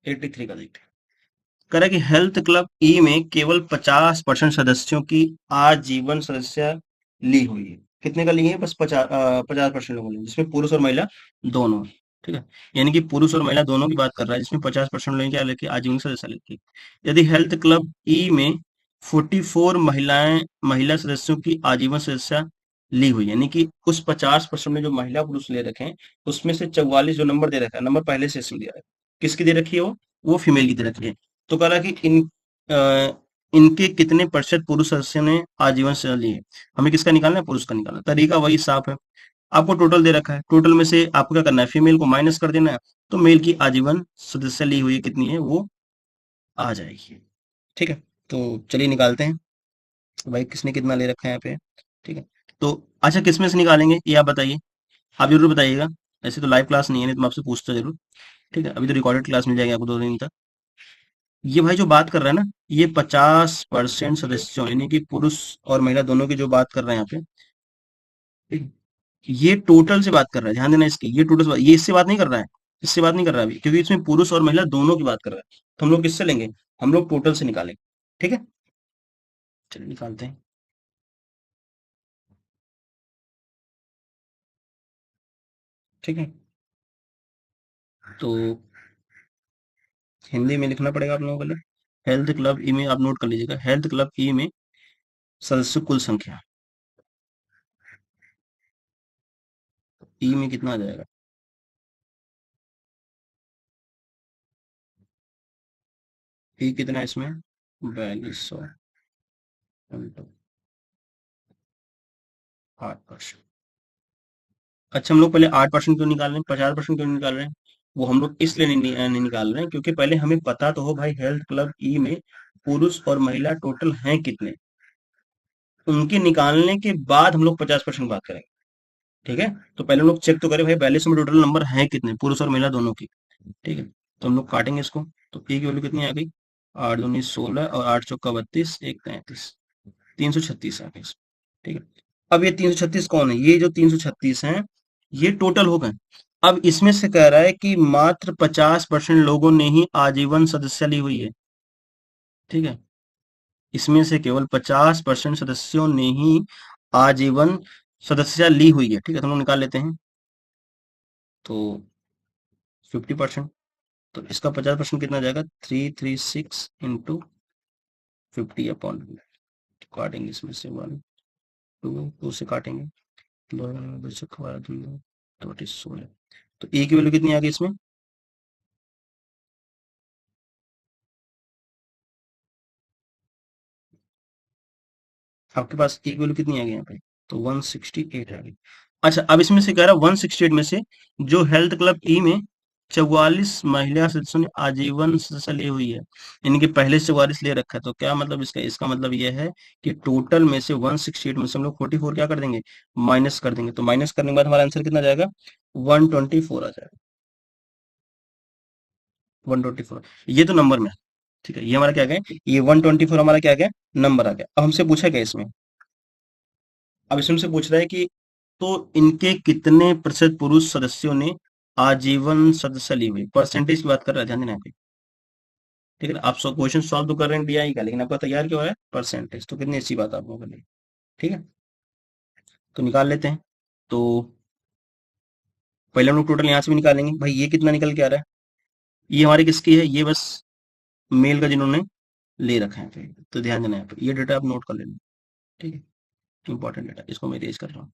[SPEAKER 1] 83 का देखते हैं कह रहा है कि हेल्थ क्लब ई में केवल 50% सदस्यों की आजीवन सदस्य ली हुई है कितने का ली है बस 50% लोगों ने जिसमें पुरुष और महिला दोनों ठीक है यानी कि पुरुष और महिला दोनों की बात कर रहा है जिसमें 50% लोगों क्या लेके आजीवन सदस्य लेके यदि हेल्थ क्लब ई में 44 महिला सदस्यों की आजीवन सदस्य ली हुई यानी कि उस 50% में जो महिला पुरुष ले रखे हैं उसमें से 44 जो नंबर दे रखा है नंबर पहले से इसमें दिया है किसकी दे रखी है वो फीमेल की दे रखी है तो कह रहा है कि इनके कितने प्रतिशत पुरुष सदस्यों ने आजीवन से लिए है हमें किसका निकालना है पुरुष का निकालना है। तरीका वही साफ है आपको टोटल दे रखा है टोटल में से आपको क्या करना है फीमेल को माइनस कर देना है तो मेल की आजीवन सदस्य ली हुई कितनी है वो आ जाएगी ठीक है तो चलिए निकालते हैं भाई किसने कितना ले रखा है यहाँ पे ठीक है तो अच्छा किसमें से निकालेंगे ये आप बताइए आप जरूर बताइएगा ऐसे तो लाइव क्लास नहीं है नहीं तो मैं आपसे पूछता जरूर ठीक है अभी तो रिकॉर्डेड क्लास मिल जाएगी आपको 2 दिन तक ये भाई जो बात कर रहा है ना ये 50% सदस्यों यानी कि पुरुष और महिला दोनों की जो बात कर रहे हैं यहाँ पे ये टोटल से बात कर रहा है ध्यान देना इसकी ये टोटल से ये इससे बात नहीं कर रहा है इससे बात नहीं कर रहा है अभी क्योंकि इसमें पुरुष और महिला दोनों की बात कर रहा है तो हम लोग किससे लेंगे हम लोग टोटल से निकालेंगे ठीक है चलिए निकालते हैं ठीक है तो हिंदी में लिखना पड़ेगा आप लोगों को पहले हेल्थ क्लब ई में आप नोट कर लीजिएगा हेल्थ क्लब ई में सदस्य कुल संख्या ई में कितना आ जाएगा ई कितना है इसमें 4200 8%। अच्छा हम लोग पहले 8% क्यों निकाल रहे हैं 50% क्यों निकाल रहे हैं वो हम लोग इसलिए नहीं निकाल रहे हैं क्योंकि पहले हमें पता तो हो भाई हेल्थ क्लब ई में पुरुष और महिला टोटल हैं कितने उनके निकालने के बाद हम लोग 50% बात करेंगे ठीक है तो पहले हम लोग चेक तो करें भाई 42 में टोटल नंबर है कितने पुरुष और महिला दोनों की ठीक है तो हम लोग काटेंगे इसको तो ए की वैल्यू कितनी आ गई 8 दूनी 16 और 8 चौका 32 1 33 336 आ गई ठीक है अब ये 336 कौन है ये जो 336 हैं ये टोटल हो गए अब इसमें से कह रहा है कि मात्र 50% लोगों ने ही आजीवन सदस्य ली हुई है ठीक है इसमें से केवल 50% सदस्यों ने ही आजीवन सदस्यता ली हुई है ठीक है तो हम लोग निकाल लेते हैं तो 50% तो इसका 50% कितना जाएगा 336 इंटू 50 अपॉन 100 काटेंगे इसमें से 1 2 से काटेंगे 16 तो ए की वैल्यू कितनी आ गई इसमें आपके पास ए की वैल्यू कितनी आ गई यहाँ पे तो 168 आ गई अच्छा अब इसमें से कह रहा है 168 में से जो हेल्थ क्लब ई में 44 महिला सदस्यों ने आजीवन सदस्य ली हुई है यानी कि पहले से 44 ले रखा है तो क्या मतलब इसका इसका मतलब यह है कि टोटल में से 168 में से हम लोग 44 क्या कर देंगे माइनस कर देंगे तो माइनस करने के बाद हमारा आंसर कितना जाएगा 124 आ जाएगा 124 ये तो नंबर में है ठीक है, ये हमारा क्या आ गया, ये 124 हमारा क्या आ गया, नंबर आ गया। अब हमसे पूछा क्या इसमें, अब इसमें से पूछ रहा है कि तो इनके कितने प्रतिशत पुरुष सदस्यों ने आजीवन सदस्य ली हुई, परसेंटेज की बात कर रहा है, ध्यान देना यहाँ पे। ठीक है ना, आप सब क्वेश्चन सॉल्व तो कर रहे हैं डीआई का, लेकिन आपका तैयार क्या हो रहा है, परसेंटेज, तो कितनी अच्छी बात आप लोगों के लिए। ठीक है, तो निकाल लेते हैं। तो पहले हम लोग टोटल यहाँ से भी निकालेंगे, भाई ये कितना निकल के आ रहा है, ये हमारी किसकी है, ये बस मेल का जिन्होंने ले रखा है। तो ध्यान देना यहाँ पे, ये डेटा आप नोट कर लेना। ठीक है, इंपॉर्टेंट डेटा, इसको मैं इरेज कर रहा हूँ।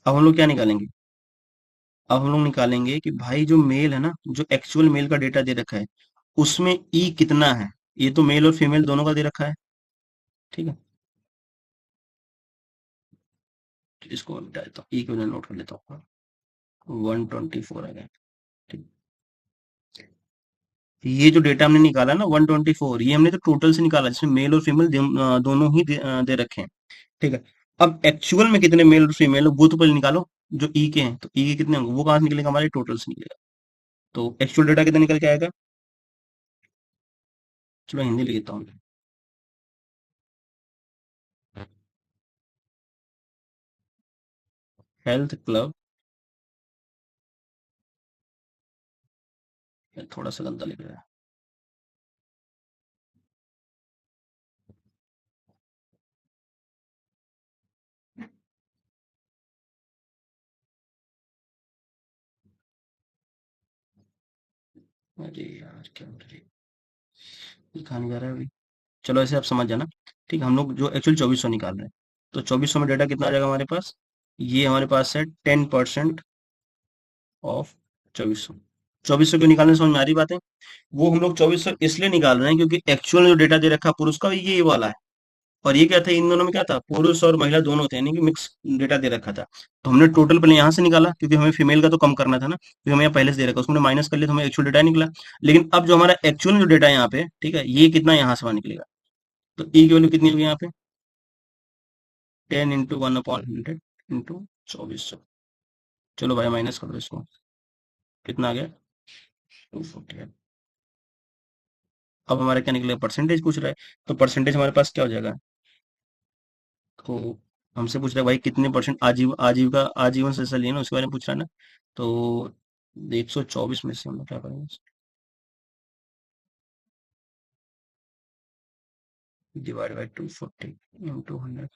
[SPEAKER 1] अब हम लोग क्या निकालेंगे, अब हम लोग निकालेंगे कि भाई जो मेल है ना, जो एक्चुअल मेल का डेटा दे रखा है, उसमें ई कितना है। ये तो मेल और फीमेल दोनों का दे रखा है। ठीक है, तो इसको मैं मिटा देता हूँ, ई को मैं नोट कर लेता हूँ, 124 आ गया। ठीक, ये जो डेटा हमने निकाला ना 124, ये हमने तो टोटल से निकाला, जिसमें मेल और फीमेल दोनों ही दे रखे हैं। ठीक है, अब एक्चुअल में कितने मेल और फीमेल वो तो पहले निकालो, जो ई के हैं, तो ई के कितने होंगे, वो कहाँ से निकलेगा, हमारे टोटल से निकलेगा। तो एक्चुअल डेटा कितना निकल के आएगा, चलो हिंदी लिखता हूँ। हेल्थ क्लब, थोड़ा सा गंदा लिख रहा है, अरे यार क्या बोल रही है? लिखा नहीं जा रहा है अभी। चलो ऐसे आप समझ जाना। ठीक है, हम लोग जो एक्चुअल 2400 निकाल रहे हैं, तो 2400 में डेटा कितना आ जाएगा हमारे पास, ये हमारे पास है 10% ऑफ 2400। 2400 क्यों निकालने, समझ में आ रही बात है। वो हम लोग 2400 इसलिए निकाल रहे हैं क्योंकि एक्चुअल में जो डेटा दे रखा है पुरुष का, ये वाला है। और ये क्या था, इन दोनों में क्या था, पुरुष और महिला दोनों थे, यानी कि मिक्स डेटा दे रखा था। तो हमने टोटल पहले यहाँ से निकाला, क्योंकि हमें फीमेल का तो कम करना था ना, क्योंकि हमें यहाँ पहले से दे रखा, उसमें माइनस कर लिया, तो हमें एक्चुअल डेटा निकला। लेकिन अब जो हमारा एक्चुअल जो डेटा है यहाँ पे, ठीक है, ये कितना यहाँ से वहां निकलेगा, तो ई की वैल्यू कितनी होगी यहाँ पे, 10 × 1/100 × 2400। चलो भाई माइनस कर दो इसको, कितना आ गया, 240। अब हमारा क्या निकलेगा, परसेंटेज पूछ रहा है, तो परसेंटेज हमारे पास क्या हो जाएगा, तो हमसे पूछ रहा है भाई कितने परसेंट आजीविका आजीवन से लिए ना, उसके बारे में पूछ रहा है ना। तो 124 में से हम लोग क्या करेंगे, डिवाइड बाई 240 इंटू 100,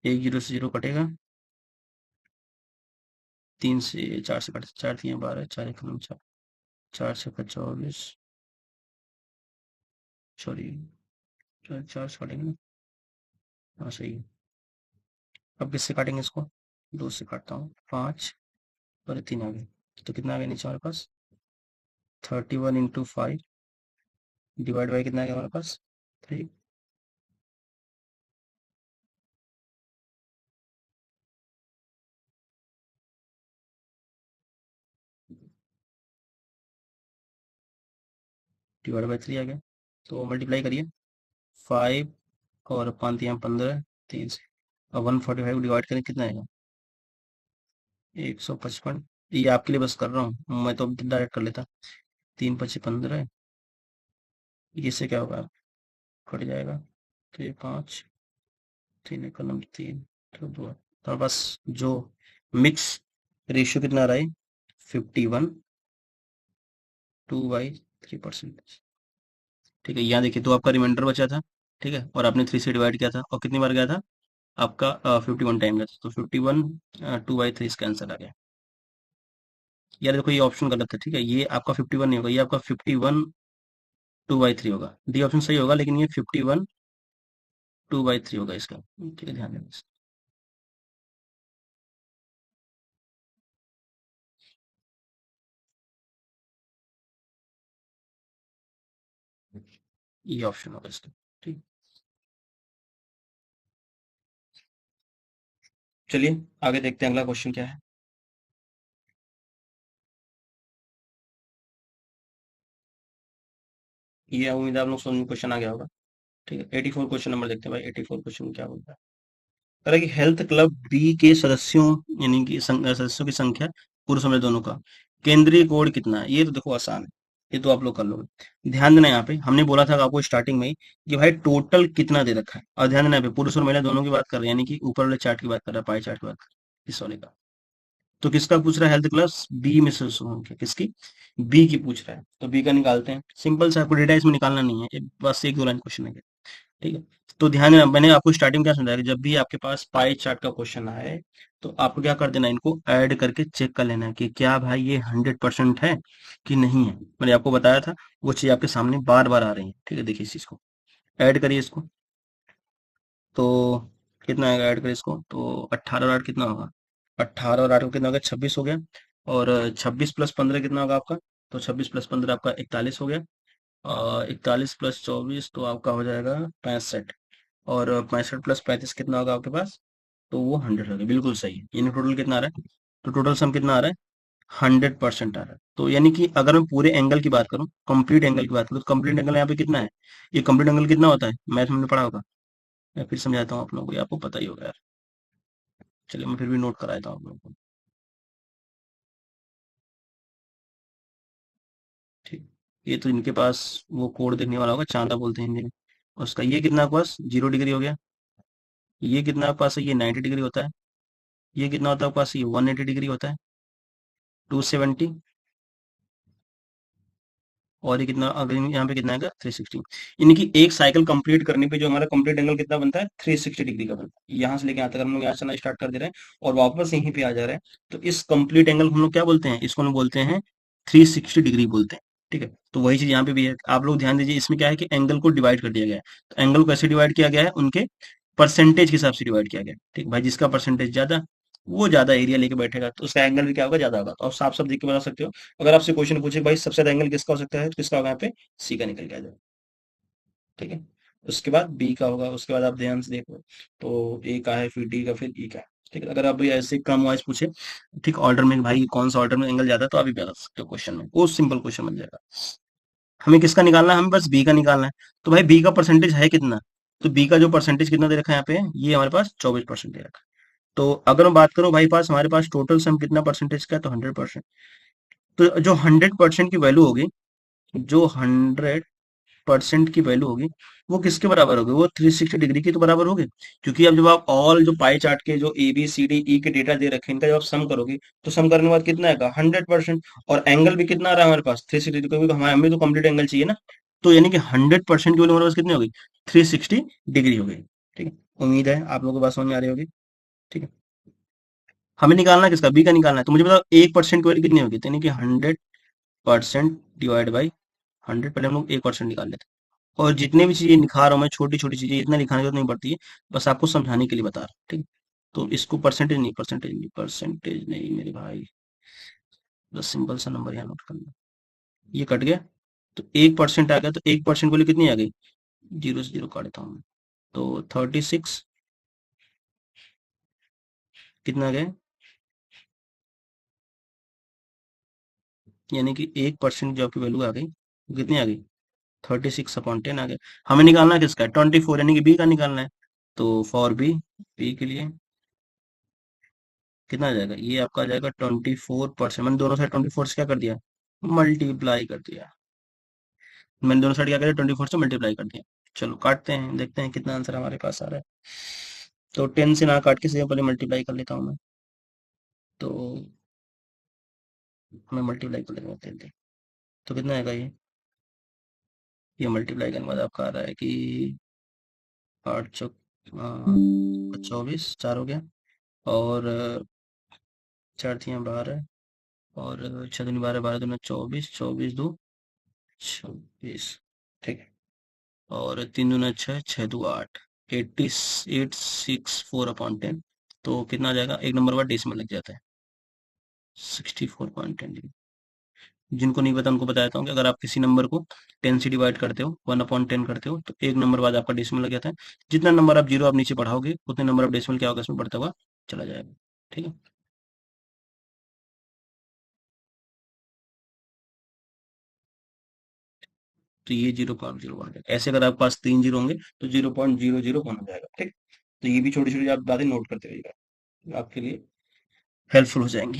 [SPEAKER 1] एक जीरो से जीरो कटेगा, 3 से 4 से कटे, 4×3 = 12, 4×1 = 4, 4 से 24, सॉरी 4 से काटेंगे ना, हाँ सही है। अब किससे काटेंगे इसको, 2 से काटता हूँ, 5 और 3 आ गए, तो कितना आ गया नीचे हमारे पास, 31 × 5 डिवाइड बाई कितना आ गया हमारे पास, 3, डिवाइड बाई 3 आ गया। तो मल्टीप्लाई करिए, 5 और 5×3 = 15, 3 से, और 145 डिवाइड करें कितना आएगा, 155। ये आपके लिए बस कर रहा हूँ, मैं तो डायरेक्ट कर लेता, 3×5 = 15, इससे क्या होगा, कट जाएगा, तो ये 5, 3×1 = 3, तो 2, तो बस जो मिक्स रेशियो कितना आ रहा है, 51 2/3%। ठीक है, यहाँ देखिए, तो आपका रिमाइंडर बचा था, ठीक है, और आपने 3 से डिवाइड किया था, और कितनी बार गया था आपका, 51 टाइम गया था, तो 51 2/3 इसका आंसर आ गया। यार देखो, ये ऑप्शन गलत है, ठीक है, ये आपका 51 नहीं होगा, ये आपका 51 2/3 होगा, डी ऑप्शन सही होगा, लेकिन ये 51 2/3 होगा इसका। ठीक है, ध्यान देना ये ऑप्शन होगा इसका। ठीक, चलिए आगे देखते हैं अगला क्वेश्चन क्या है। ये उम्मीद है आप लोग समझ में क्वेश्चन आ गया होगा। ठीक है, 84 क्वेश्चन नंबर देखते हैं भाई, 84 क्वेश्चन क्या बोलता है। कह रहा है कि हेल्थ क्लब बी के सदस्यों, यानी कि सदस्यों की संख्या, पुरुष और महिला दोनों का केंद्रीय कोड कितना है। ये तो देखो आसान है, ये तो आप लोग कर लोगे। ध्यान देना यहाँ पे हमने बोला था आपको स्टार्टिंग में ही कि भाई टोटल कितना दे रखा है, और ध्यान देना यहाँ पे पुरुष और महिला दोनों की बात कर रहे हैं, यानी कि ऊपर वाले चार्ट की बात कर रहा है, पाई चार्ट की बात कर रहा है इस वाले का। तो किसका पूछ रहा है? हेल्थ क्लास बी में से होंगे, किसकी? बी की पूछ रहा है, तो बी का निकालते हैं। सिंपल सा, आपको डेटा इसमें निकालना नहीं है, बस एक दो लाइन क्वेश्चन है, ठीक है। तो ध्यान देना, मैंने आपको स्टार्टिंग क्या समझाया कि जब भी आपके पास पाई चार्ट का क्वेश्चन आए तो आपको क्या कर देना है, इनको ऐड करके चेक कर लेना है कि क्या भाई ये 100% है कि नहीं है। मैंने आपको बताया था, वो चीज आपके सामने बार बार आ रही है, ठीक है। देखिए इस चीज को ऐड करिए इसको, तो कितना आएगा? ऐड करिए इसको तो 18 और 8 कितना होगा? 18 और 8 को कितना हो गया? 26 हो गया। और 26 प्लस 15 कितना होगा आपका? तो 26 प्लस 15 आपका 41 हो गया। 41 प्लस 24 तो आपका हो जाएगा 65। और 65 प्लस 35 कितना होगा आपके पास? तो वो 100 हो गया, बिल्कुल सही है। यानी टोटल कितना आ रहा है? तो टोटल सम कितना आ रहा है? 100% आ रहा है। तो यानी कि अगर मैं पूरे एंगल की बात करूं, कंप्लीट एंगल की बात करूं, तो कंप्लीट एंगल यहाँ पे कितना है? ये कंप्लीट एंगल कितना होता है? मैथ में हमने पढ़ा होगा, मैं फिर समझाता हूँ आप लोगों को, ये आपको पता ही होगा यार। चलिए मैं फिर भी नोट कराता हूँ आप लोगों को। ठीक, ये तो इनके पास वो कोड देखने वाला होगा, चांदा बोलते हैं हिंदी में उसका। ये कितना आपके पास 0 डिग्री हो गया। ये कितना आपके पास है? ये 90 डिग्री होता है। ये कितना होता है आपके पास? ये 180 डिग्री होता है। 270। और ये कितना, अगर यहाँ पे कितना आएगा? 360। यानी कि एक साइकिल कंप्लीट करने पे जो हमारा कंप्लीट एंगल कितना बनता है? 360 डिग्री का बनता है। यहाँ से लेके यहाँ तक हम लोग यहाँ चलना स्टार्ट कर दे रहे हैं और वापस यहीं पे आ जा रहे हैं, तो इस कंप्लीट एंगल को हम लोग क्या बोलते हैं? इसको हम बोलते हैं 360 डिग्री बोलते हैं, ठीक है। तो वही चीज यहाँ पे भी है, आप लोग ध्यान दीजिए। इसमें क्या है कि एंगल को डिवाइड कर दिया गया है। तो एंगल को कैसे डिवाइड किया गया है? उनके परसेंटेज के हिसाब से डिवाइड किया गया है, ठीक भाई। जिसका परसेंटेज ज्यादा, वो ज्यादा एरिया लेके बैठेगा, तो उसका एंगल भी क्या होगा? ज्यादा होगा। तो आप साफ साफ देख के बता सकते हो। अगर आपसे क्वेश्चन पूछे भाई सबसे ज्यादा एंगल किसका हो सकता है, तो किसका होगा? यहाँ पे सी का निकल के आ जाएगा, ठीक है। उसके बाद बी का होगा, उसके बाद आप ध्यान से देखो, तो ए का है, फिर डी का, फिर ई का है, ठीक है। अगर आप भी ऐसे क्रम वाइज पूछे, ठीक ऑर्डर में, भाई कौन सा ऑर्डर में एंगल ज्यादा है, तो आप भी बता सकते हो क्वेश्चन में, वो सिंपल क्वेश्चन बन जाएगा। हमें किसका निकालना है? हमें बस बी का निकालना है। तो भाई बी का परसेंटेज है कितना? तो बी का जो परसेंटेज कितना दे रखा है यहाँ पे, ये हमारे पास 24% दे रखा है। तो अगर मैं बात करूं भाई, पास हमारे पास टोटल सम कितना परसेंटेज का है? तो 100%। तो जो 100% की वैल्यू होगी, जो 100% की वैल्यू होगी, वो किसके बराबर होगी? वो 360 डिग्री की तो बराबर होगी। क्योंकि अब जब आप ऑल जो पाई चार्ट के जो ए बी सी डी ई के डेटा दे रखे हैं, इनका जब आप सम करोगे, तो सम करने के बाद कितना आएगा? 100%। और एंगल भी कितना आ रहा है हमारे पास? 360, क्योंकि हमें हमें तो कंप्लीट एंगल चाहिए ना। तो यानी कि 100% की वैल्यू हमारे पास कितनी होगी? 360 डिग्री हो गई, ठीक है। उम्मीद है आप लोगों को बात समझ में आ रही होगी, ठीक है। हमें निकालना किसका? बी का निकालना है। तो मुझे बताओ 1% की वैल्यू कितनी होगी? तो यानी कि 100% डिवाइड बाई 100, पहले हम लोग 1% निकाल लेते हैं। और जितने भी चीजें लिखा रहा हूँ मैं, छोटी छोटी चीजें, इतना लिखाने की जरूरत नहीं पड़ती है, बस आपको समझाने के लिए बता रहा हूँ, ठीक है। तो इसको परसेंटेज नहीं, परसेंटेज नहीं, परसेंटेज नहीं मेरे भाई, बस सिंपल सा नंबर यहाँ नोट करना। ये कट गया, तो 1% आ गया। तो 1% वैल्यू कितनी आ गई? 0 से 0 काट देता हूँ मैं। तो 36 कितना आ गया? यानी कि 1% जो आपकी वैल्यू आ गई, वो कितनी आ गई? 36/10 आ गया। हमें निकालना किसका है? 24, यानी कि बी का निकालना है। तो फॉर बी, बी के लिए कितना आ जाएगा? ये आपका आ जाएगा 24%। मैंने दोनों साइड 24 से क्या कर दिया? मल्टीप्लाई कर दिया। मैंने दोनों साइड क्या कर दिया? 24 से मल्टीप्लाई कर दिया। चलो काटते हैं, देखते हैं कितना आंसर हमारे पास आ रहा है। तो 10 से ना काट के सीधे पहले मल्टीप्लाई कर लेता हूँ मैं। तो मैं मल्टीप्लाई कर लेता हूँ 10 से। तो कितना आएगा ये मल्टीप्लाई करने के बाद आपका आ रहा है कि 8 चौक 24, 4 हो गया। और 4 3 12, और 6 दूनी 12, 12 दूना 24, 24 2 26, ठीक है। और 3 दूना 6, 6 2 8, 864/10। तो कितना आ जाएगा? एक नंबर बाद डेसिमल लग जाता है, 64.10। जिनको नहीं पता उनको बताता हूँ कि अगर आप किसी नंबर को 10 से डिवाइड करते हो, 1/10 करते हो, तो एक नंबर बाद आपका डेसिमल लग जाता है। जितना नंबर आप जीरो आप नीचे बढ़ाओगे, उतने नंबर ऑफ डेसिमल क्या होगा? इसमें बढ़ता हुआ चला जाएगा, ठीक है। तो ये 0.01 ऐसे, अगर आपके पास 3 जीरो होंगे तो 0.001 हो जाएगा, ठीक। तो ये भी छोटी छोटी आप बातें नोट करते रहिएगा, आपके लिए हेल्पफुल हो जाएंगी।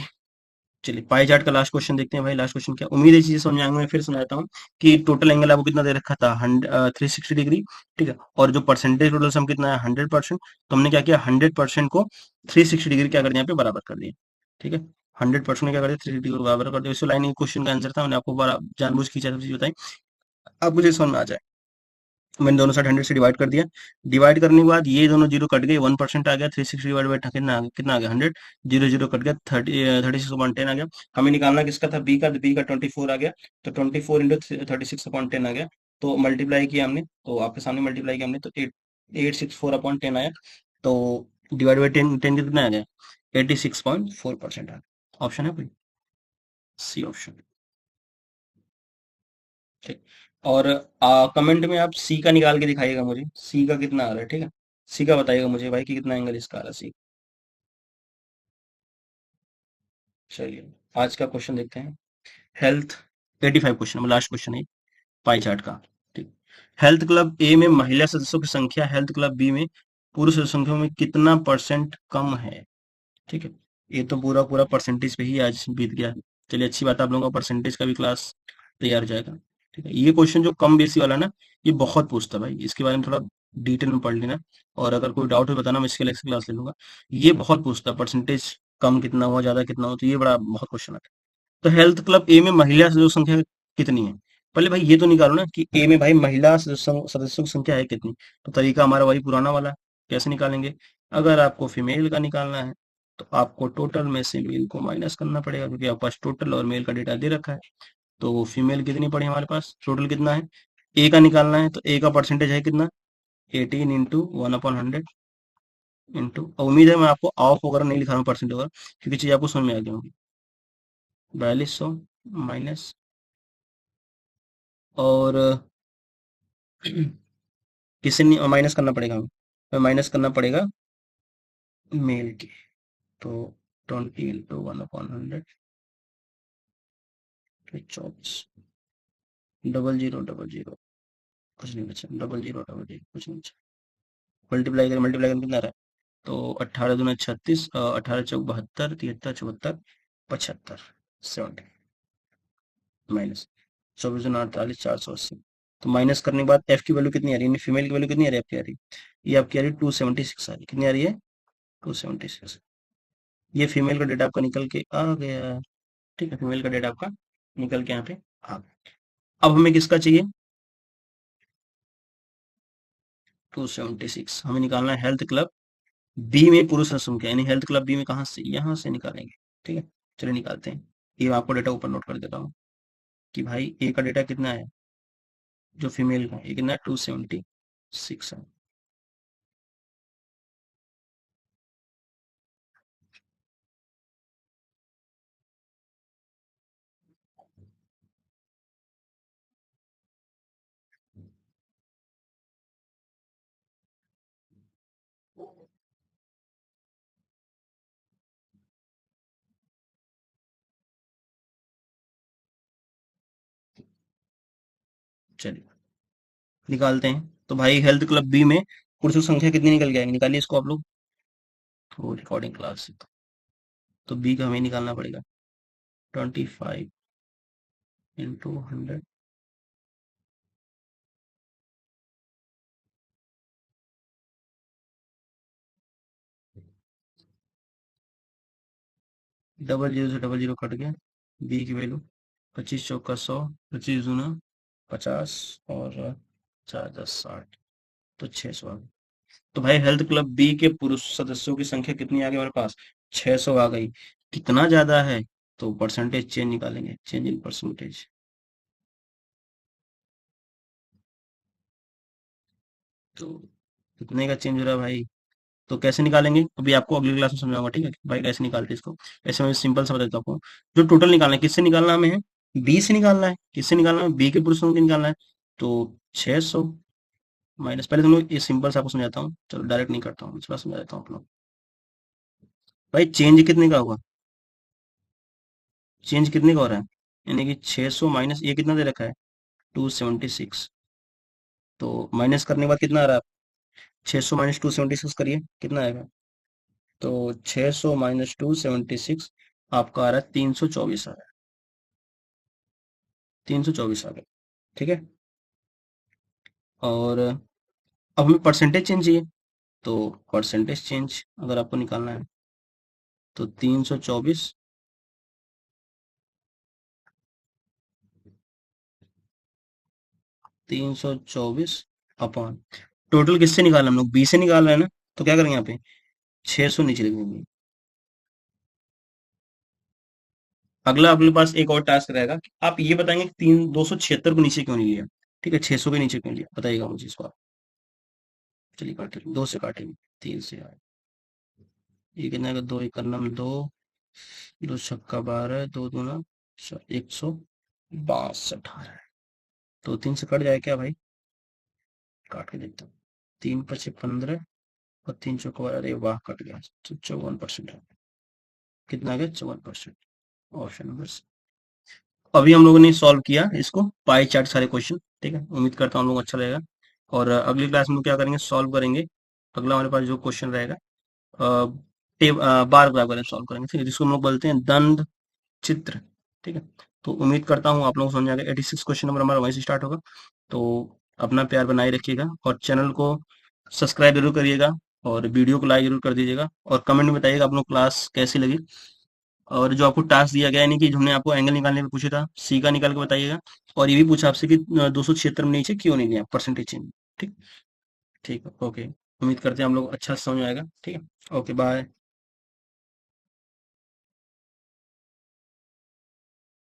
[SPEAKER 1] चलिए पाई चार्ट का लास्ट क्वेश्चन देखते हैं भाई। लास्ट क्वेश्चन क्या, उम्मीद है चीजें समझ आएंगे। मैं फिर सुनाता हूँ कि टोटल एंगल आपको कितना दे रखा था, 360 डिग्री, ठीक है। और जो परसेंटेज टोटल सम कितना है, 100%। तो हमने क्या किया, 100% को 360 डिग्री क्या कर दिया, यहाँ पे बराबर कर दिया, ठीक है। 100% क्या कर दिया, 360 डिग्री को बराबर कर दिया। इस लाइन क्वेश्चन का आंसर था, मैंने आपको जानबूझ की चीज बताई, अब मुझे समझ में आ जाए। मैंने दोनों साइड 100 से डिवाइड कर दिया। डिवाइड करने के बाद ये दोनों जीरो कट गए, 1% आ गया। 360 डिवाइड बाई कितना आ गया, 100। जीरो जीरो कट गया, 36/10 आ गया। हमें निकालना किसका था, बी का 24 आ गया। तो 24 इंटू 36/10 आ गया। तो मल्टीप्लाई किया हमने, तो आपके सामने मल्टीप्लाई किया हमने, तो 864/10 आया। तो डिवाइड बाई 10, 10 कितना आ गया, 86.4% आ गया। ऑप्शन है कोई, सी ऑप्शन, ठीक। और कमेंट में आप सी का निकाल के दिखाइएगा मुझे, सी का कितना आ रहा है, ठीक है। सी का बताइएगा मुझे भाई कि कितना एंगल इसका आ रहा है, सी। चलिए आज का क्वेश्चन देखते हैं। हेल्थ 85 क्वेश्चन, लास्ट क्वेश्चन है पाई चार्ट का, ठीक। हेल्थ क्लब ए में महिला सदस्यों की संख्या हेल्थ क्लब बी में पुरुष सदस्यों में कितना परसेंट कम है, ठीक है। ये तो पूरा पूरा परसेंटेज पे ही आज बीत गया। चलिए अच्छी बात है, आप लोगों का परसेंटेज का भी क्लास तैयार हो जाएगा, ठीक है। ये क्वेश्चन जो कम बेसी वाला ना, ये बहुत पूछता है भाई, इसके बारे में थोड़ा डिटेल में पढ़ लेना। और अगर कोई डाउट हो बताना, मैं इसके लिए क्लास ले लूंगा। ये बहुत पूछता है, परसेंटेज कम कितना हुआ, ज्यादा कितना हुआ, तो ये बड़ा बहुत क्वेश्चन आता है। तो हेल्थ क्लब ए में महिला सदस्यों की संख्या कितनी है, पहले भाई ये तो निकालो ना कि ए में भाई महिला सदस्यों की संख्या है कितनी। तो तरीका हमारा वही पुराना वाला है। कैसे निकालेंगे, अगर आपको फीमेल का निकालना है तो आपको टोटल में से मेल को माइनस करना पड़ेगा, क्योंकि आपके पास टोटल और मेल का डेटा दे रखा है। तो फीमेल कितनी पड़ी हमारे पास, टोटल कितना है, ए का निकालना है, तो ए का परसेंटेज है कितना, 18 इंटू 1/100 इंटू, उम्मीद है मैं आपको ऑफ वगैरह नहीं लिखा रहा हूँ परसेंटेज वगैरह, क्योंकि चीज आपको समझ में आ गई होगी। 4200 माइनस, और किसे माइनस करना पड़ेगा हमें, माइनस करना पड़ेगा मेल की। तो 20 इंटू 1/100, 24, 0000, कुछ नहीं बचा, 0000 कुछ नहीं बचा। मल्टीप्लाई करें कितना रहा है, तो 18 दूना 36, 18 चौक 72, 73 74 75, 70, माइनस 24 दूना 48, 480। तो माइनस करने के बाद एफ की वैल्यू कितनी आ रही है, फीमेल की वैल्यू कितनी आ रही है आपकी, आ रही है ये आपकी आ रही है 276 आ रही है, कितनी आ रही है, 276। ये फीमेल का डेटा आपका निकल के आ गया, ठीक है। फीमेल का डेटा आपका निकल के यहाँ पे आ गया। अब हमें किसका चाहिए, 276 हमें निकालना है हेल्थ क्लब बी में पुरुष संख्या, यानी हेल्थ क्लब बी में कहाँ से, यहाँ से निकालेंगे, ठीक है। चलिए निकालते हैं। ये मैं आपको डेटा ऊपर नोट कर देता हूँ कि भाई ए का डेटा कितना है, जो फीमेल का, ये कितना है, 276 है। चलिए निकालते हैं। तो भाई हेल्थ क्लब बी में पुरुषों की संख्या कितनी निकल जाएगी, निकालिए इसको आप लोग, तो रिकॉर्डिंग क्लास। तो बी का हमें निकालना पड़ेगा, 25 इंटू 100, डबल जीरो से डबल जीरो कट गया, बी की वैल्यू 25 चौका 100, 25 दूना 50, और 4 10 60, तो 600 आ गई। तो भाई हेल्थ क्लब बी के पुरुष सदस्यों की संख्या कितनी आ गई हमारे पास, 600 आ गई। कितना ज्यादा है, तो परसेंटेज चेंज निकालेंगे, चेंज इन परसेंटेज। तो कितने का चेंज हो रहा है भाई, तो कैसे निकालेंगे अभी आपको अगली क्लास में समझाऊंगा, ठीक है भाई, कैसे निकालते हैं इसको। ऐसे मैं सिंपल सा बताता हूँ आपको। जो टोटल निकालना है, किससे निकालना हमें है, बी से निकालना है। किससे निकालना है, बी के पुरुषों से निकालना है। तो 600 माइनस, पहले तुम लोग ये सिंपल से आपको समझाता हूँ, चलो डायरेक्ट नहीं करता हूँ, इस बार समझा देता हूँ आप लोग। भाई चेंज कितने का होगा, चेंज कितने का हो रहा है, यानी कि 600 माइनस ये कितना दे रखा है, 276। तो माइनस करने के बाद कितना आ रहा है, 600 माइनस 276 करिए, कितना आएगा, तो 600 माइनस 276 आपका आ रहा है 324 आ रहा है, 324 आ गया। ठीक है। और अब हमें परसेंटेज चेंज चाहिए, तो परसेंटेज चेंज अगर आपको निकालना है तो 324 अपॉन टोटल किससे निकालना है हम लोग, 20 से निकाल रहे हैं ना, तो क्या करेंगे यहाँ पे 600 नीचे लिख देंगे। अगला आपके पास एक और टास्क रहेगा कि आप ये बताएंगे कि 276 को नीचे क्यों नहीं लिया। ठीक है, 600 के नीचे क्यों लिया बताइएगा मुझे इसको आप। चलिए काटे, दो से काटेंगे, तीन से आए, ये कितना का, दो एक करना में दो, दो छक्का 12, दो दूना 162 आ रहा है। तो तीन से कट जाए क्या भाई, काट के देखता हूँ। तीन पचे 15 और तीन चौको 12, अरे वाह कट गया, तो 54% है। कितना आ गया, 54%। Option number C. अभी हम लोगों ने सॉल्व किया इसको, पाई चार्ट सारे क्वेश्चन। ठीक है, उम्मीद करता हूँ हम लोग अच्छा रहेगा। और अगली क्लास में क्या करेंगे, सॉल्व करेंगे। अगला हमारे पास जो क्वेश्चन रहेगा, बार ग्राफ करेंगे, सॉल्व करेंगे, ठीक है, जिसको हम लोग बोलते हैं दंड चित्र। ठीक है, तो उम्मीद करता हूँ आप लोगों को समझ आ गया। 86 क्वेश्चन नंबर हमारा वहीं से स्टार्ट होगा। तो अपना प्यार बनाए रखिएगा और चैनल को सब्सक्राइब जरूर करिएगा और वीडियो को लाइक जरूर कर दीजिएगा और कमेंट में बताइएगा आप लोग क्लास कैसी लगी। और जो आपको टास्क दिया गया, यानी कि हमने आपको एंगल निकालने को पूछा था, सी का निकाल के बताइएगा। और ये भी पूछा आपसे कि 276 में नीचे क्यों नहीं दिया परसेंटेज चेंज। ठीक, ठीक है, ओके। उम्मीद करते हैं हम लोग अच्छा से समझ आएगा। ठीक है, ओके बाय।